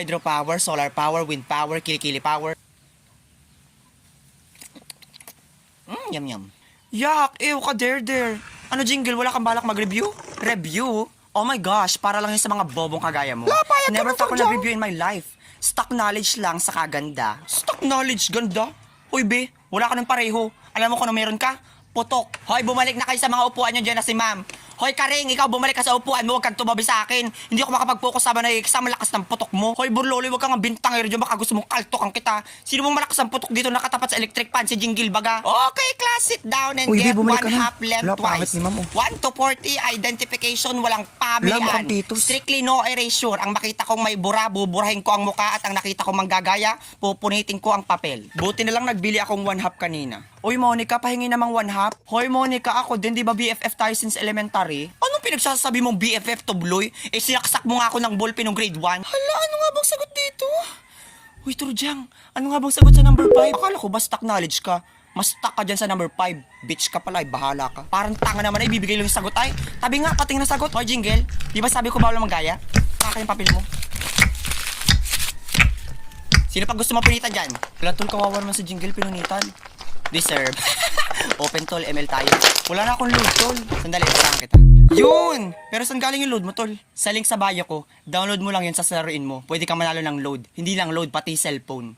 Hydropower, solar power, wind power, kilikili power. Yum yum. Yak, ew ka der. Ano jingle, wala kang balak mag-review? Review? Oh my gosh, para lang yun sa mga bobong kagaya mo. Lapayat ka Never mo, pa ako Tol Jang. nag-review in my life. Stock knowledge lang sa kaganda. Stock knowledge, ganda. Uy be, wala ka ng pareho. Alam mo kung ano meron ka? Putok. Hoy, bumalik na kayo sa mga upuan nyo dyan na si ma'am. Hoy, Karing, ikaw bumalik ka sa upuan mo, huwag kang tumabi sa akin. Hindi ako makapag-focus sa exam, malakas ng putok mo. Hoy, Burloli, huwag kang bintangero dyan, baka gusto mong kaltokan kita. Sino mong malakas ang putok dito nakatapat sa electric fan, si Jingle Baga? Okay, class, sit down and Uy, get Bi, bumalik one ka na. half left Wala, pangit twice. ni ma'am, oh. 1 to 40, identification, walang Wala, mukhang pamilian. pitos. Strictly no erasure. Ang makita kong may bura, buburahin ko ang muka at ang nakita kong manggagaya, pupunitin ko ang papel. Buti na lang nagbili akong 1 half kanina. Uy Monica, pahingi namang 1/2. Hoy Monica, ako din, di ba BFF tayo since elementary? Anong pinagsasabi mong BFF to Bloy? Eh sinaksak mo nga ako ng ballpen ng grade 1. Hala, ano nga bang sagot dito? Uy Turjang, ano nga bang sagot sa number 5? Akala ko ba stock knowledge ka? Mas stuck ka dyan sa number 5. Bitch ka pala, bahala ka. Parang tanga naman ay ibibigay lang yung sagot. Ay, tabi nga, pating na sagot. Hoy Jingle, di ba sabi ko bawal magaya? Kaka yung papel mo. Sino pa gusto mo pinitan dyan? Wala tol, kawawa naman si Jingle, pinunitan. Deserve. Open tol, ML tayo. Wala na akong load tol. Sandali, basahan kita. Yun! Pero saan galing yung load mo tol? Sa link sa bio ko, download mo lang yun sa laruin mo. Pwede kang manalo ng load. Hindi lang load, pati cellphone.